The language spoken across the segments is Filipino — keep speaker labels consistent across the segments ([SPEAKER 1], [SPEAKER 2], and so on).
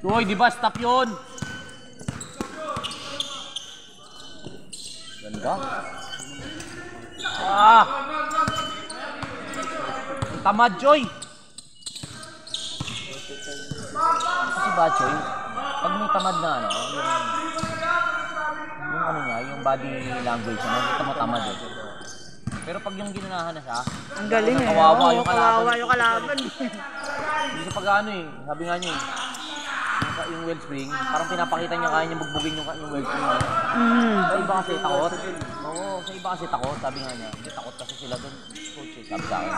[SPEAKER 1] Uy, di ba? Stop yun. Ganda. Ah! Tamad, Joy. Kasi ba, Joy? Pag may tamad na, ano, yung ano niya, yung body language, ano, ito mo tamad eh. Pero pag yung ginunahan na siya,
[SPEAKER 2] ang galing eh.
[SPEAKER 1] Kawawa yung kalaban.
[SPEAKER 2] Kawawa yung kalaban.
[SPEAKER 1] Hindi siya pag ano eh, sabi nga niya eh. Yung wellspring, parang pinapakita niya kaya niya bugbugin yung wellspring. Sa iba kasi takot. Oo, sa iba kasi takot, sabi nga niya. Hindi takot kasi sila doon, coach eh, sabi sa akin.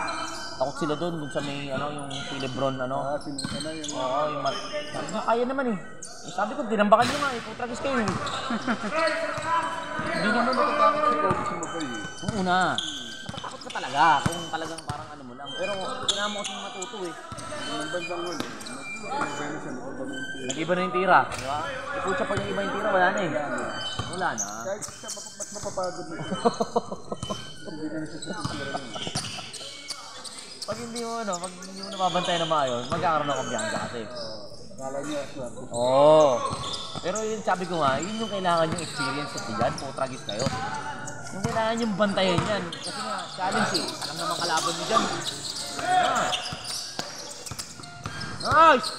[SPEAKER 1] Takot sila doon sa may, ano, yung Lebron, ano. Oo, yung sabi niya, kaya naman eh. Sabi ko, dinambakan niyo nga eh, putragis kayo eh. Hindi naman natatakot si coach si Mabay eh. Yung una, natatakot ka talaga kung talagang parang ano mo lang. Pero kailangan mo kasing matuto eh. Ang bandang nun eh. Nag-iba na yung tira, di ba? Iputsa pa yung iba yung tira, wala na eh. Wala na.
[SPEAKER 3] Kahit siya mas mapapagod na siya. Hindi na siya sa
[SPEAKER 1] Pag hindi mo ano, pag hindi mo nababantay na maayos, magkakaroon ng kumbiyansa kasi.
[SPEAKER 3] Akala niya swerte.
[SPEAKER 1] Oo. Pero yun sabi ko nga, yun yung kailangan yung experience kasi dyan, putragis kayo. Yung kailangan yung bantayan yan. Kasi nga, challenge eh. Alam naman kalaban mo dyan. Nice!